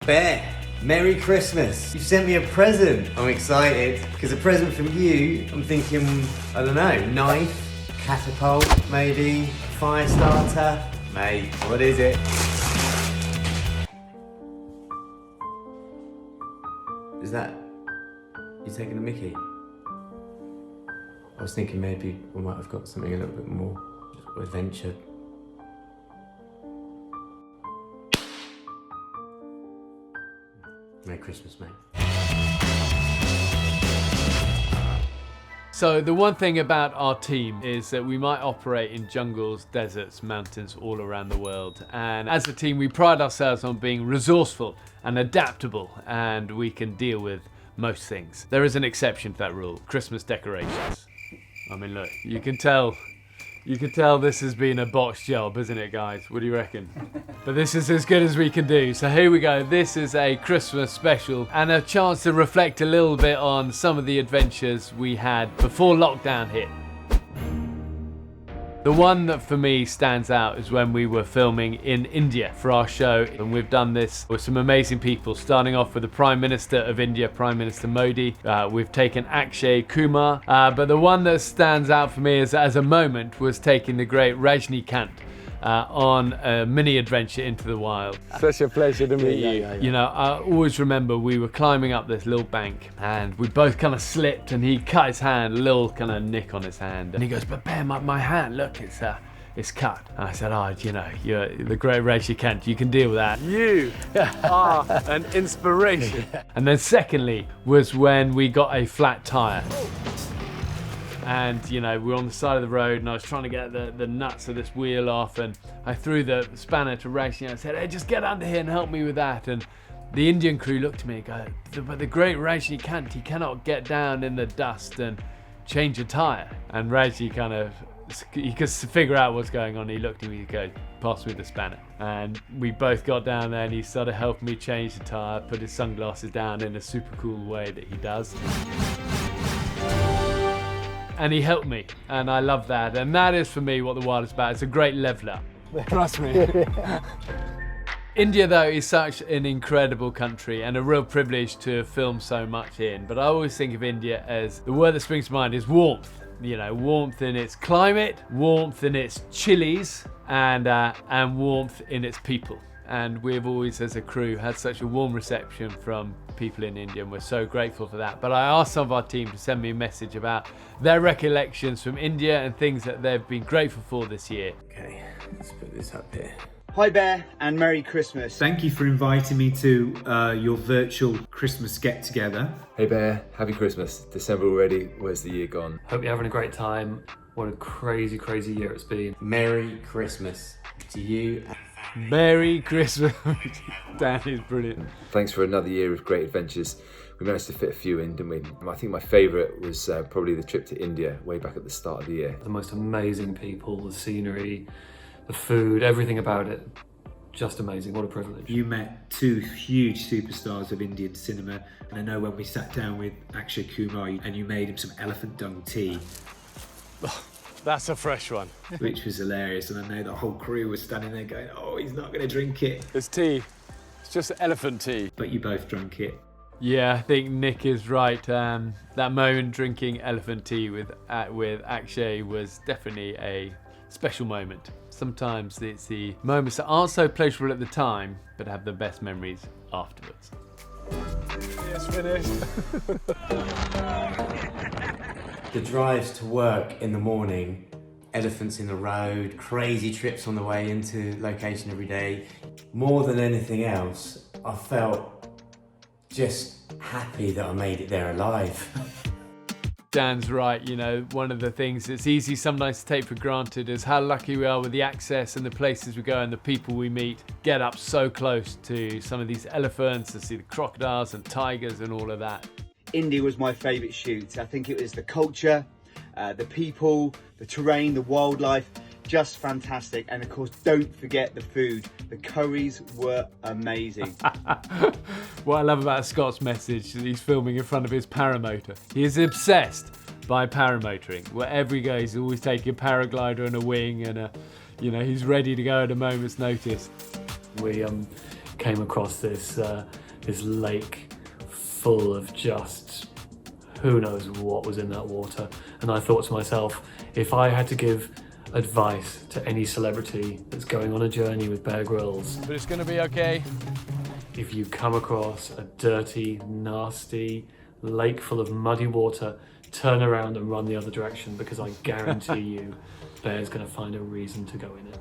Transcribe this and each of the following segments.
Bear, Merry Christmas. You sent me a present. I'm excited because a present from you, I'm thinking, I don't know, knife, catapult, maybe, fire starter. Mate, what is it? Is that you taking a mickey? I was thinking maybe we might have got something a little bit more adventure. Merry Christmas, mate. So the one thing about our team is that we might operate in jungles, deserts, mountains all around the world. And as a team, we pride ourselves on being resourceful and adaptable, and we can deal with most things. There is an exception to that rule: Christmas decorations. I mean, look, you can tell this has been a botched job, isn't it, guys? What do you reckon? But this is as good as we can do. So here we go. This is a Christmas special and a chance to reflect a little bit on some of the adventures we had before lockdown hit. The one that for me stands out is when we were filming in India for our show, and we've done this with some amazing people, starting off with the Prime Minister of India, Prime Minister Modi. We've taken Akshay Kumar, but the one that stands out for me as a moment was taking the great Rajinikanth on a mini adventure into the wild. Such a pleasure to meet you. You know, I always remember we were climbing up this little bank and we both kind of slipped and he cut his hand, a little kind of nick on his hand. And he goes, "But Bear, my hand, look, it's cut." And I said, "Oh, you know, you're the great Rajinikanth, you can deal with that." You are an inspiration. And then secondly was when we got a flat tire. And you know, we were on the side of the road and I was trying to get the nuts of this wheel off, and I threw the spanner to Rajni and I said, "Hey, just get under here and help me with that." And the Indian crew looked at me and go, "But the great Rajinikanth, he cannot get down in the dust and change a tyre." And Rajni he could figure out what's going on. He looked at me and goes, "Pass me the spanner." And we both got down there and he started helping me change the tyre, put his sunglasses down in a super cool way that he does. And he helped me, and I love that. And that is for me what the wild is about. It's a great leveler. Trust me. India, though, is such an incredible country and a real privilege to film so much in. But I always think of India as, the word that springs to mind is warmth. You know, warmth in its climate, warmth in its chilies, and warmth in its people. And we've always, as a crew, had such a warm reception from people in India, and we're so grateful for that. But I asked some of our team to send me a message about their recollections from India and things that they've been grateful for this year. Okay, let's put this up here. Hi Bear, and Merry Christmas. Thank you for inviting me to your virtual Christmas get-together. Hey Bear, happy Christmas. December already, where's the year gone? Hope you're having a great time. What a crazy, crazy year it's been. Merry Christmas to you. Merry Christmas. Dan is brilliant. Thanks for another year of great adventures. We managed to fit a few in, didn't we? I think my favourite was probably the trip to India way back at the start of the year. The most amazing people, the scenery, the food, everything about it. Just amazing, what a privilege. You met two huge superstars of Indian cinema, and I know when we sat down with Akshay Kumar and you made him some elephant dung tea. That's a fresh one. Which was hilarious, and I know the whole crew was standing there going, "Oh, he's not going to drink it." It's tea. It's just elephant tea. But you both drank it. Yeah, I think Nick is right. That moment drinking elephant tea with Akshay was definitely a special moment. Sometimes it's the moments that aren't so pleasurable at the time, but have the best memories afterwards. It's finished. The drives to work in the morning, elephants in the road, crazy trips on the way into location every day. More than anything else, I felt just happy that I made it there alive. Dan's right, you know, one of the things that's easy sometimes to take for granted is how lucky we are with the access and the places we go and the people we meet. Get up so close to some of these elephants and see the crocodiles and tigers and all of that. India was my favourite shoot. I think it was the culture, the people, the terrain, the wildlife, just fantastic. And of course, don't forget the food. The curries were amazing. What I love about Scott's message is he's filming in front of his paramotor. He is obsessed by paramotoring. Wherever he goes, he's always taking a paraglider and a wing, and he's ready to go at a moment's notice. We came across this this lake full of just who knows what was in that water, and I thought to myself, if I had to give advice to any celebrity that's going on a journey with Bear Grylls, But it's gonna be okay. if you come across a dirty, nasty lake full of muddy water, turn around and run the other direction, because I guarantee you Bear's going to find a reason to go in it.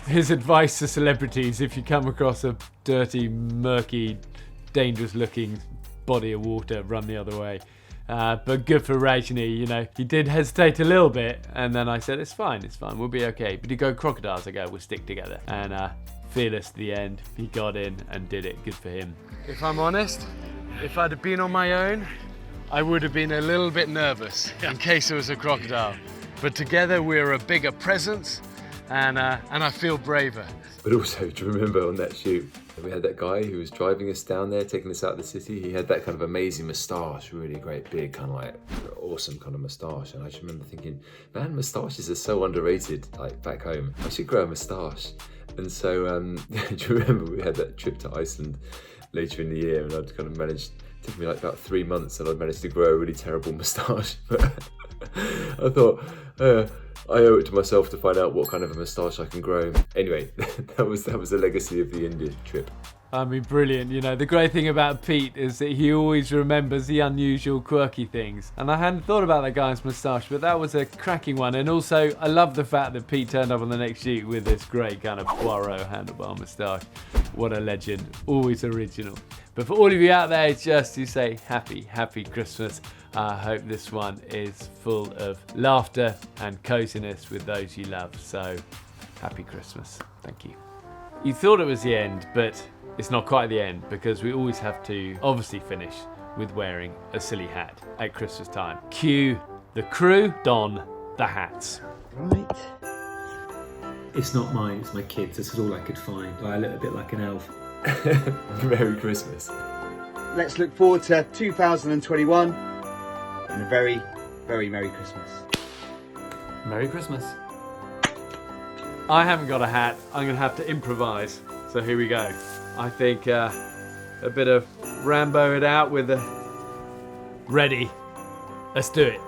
His advice to celebrities: if you come across a dirty, murky, dangerous looking body of water, run the other way. But good for Rajini, you know, he did hesitate a little bit, and then I said, it's fine, we'll be okay. But he go crocodiles, I go, we'll stick together. And fearless to the end, he got in and did it, good for him. If I'm honest, if I'd have been on my own, I would have been a little bit nervous in case it was a crocodile. But together we're a bigger presence, and I feel braver. But also, do you remember on that shoot, we had that guy who was driving us down there, taking us out of the city. He had that kind of amazing moustache, really great, big, kind of like awesome kind of moustache. And I just remember thinking, man, moustaches are so underrated, like back home. I should grow a moustache. And so, do you remember we had that trip to Iceland later in the year, and I'd kind of managed, it took me like about 3 months, and I'd managed to grow a really terrible moustache. But I thought, I owe it to myself to find out what kind of a moustache I can grow. Anyway, that was the legacy of the India trip. I mean, brilliant. You know, the great thing about Pete is that he always remembers the unusual, quirky things. And I hadn't thought about that guy's moustache, but that was a cracking one. And also, I love the fact that Pete turned up on the next shoot with this great kind of Poirot handlebar moustache. What a legend. Always original. But for all of you out there, just to say happy Christmas. I hope this one is full of laughter and coziness with those you love. So, happy Christmas. Thank you. You thought it was the end, but it's not quite the end, because we always have to obviously finish with wearing a silly hat at Christmas time. Cue the crew, don the hats. Right. It's not mine, it's my kids. This is all I could find. I look a bit like an elf. Merry Christmas. Let's look forward to 2021 and a very, very Merry Christmas. Merry Christmas. I haven't got a hat. I'm going to have to improvise. So here we go. I think a bit of Rambo it out with a... Ready. Let's do it.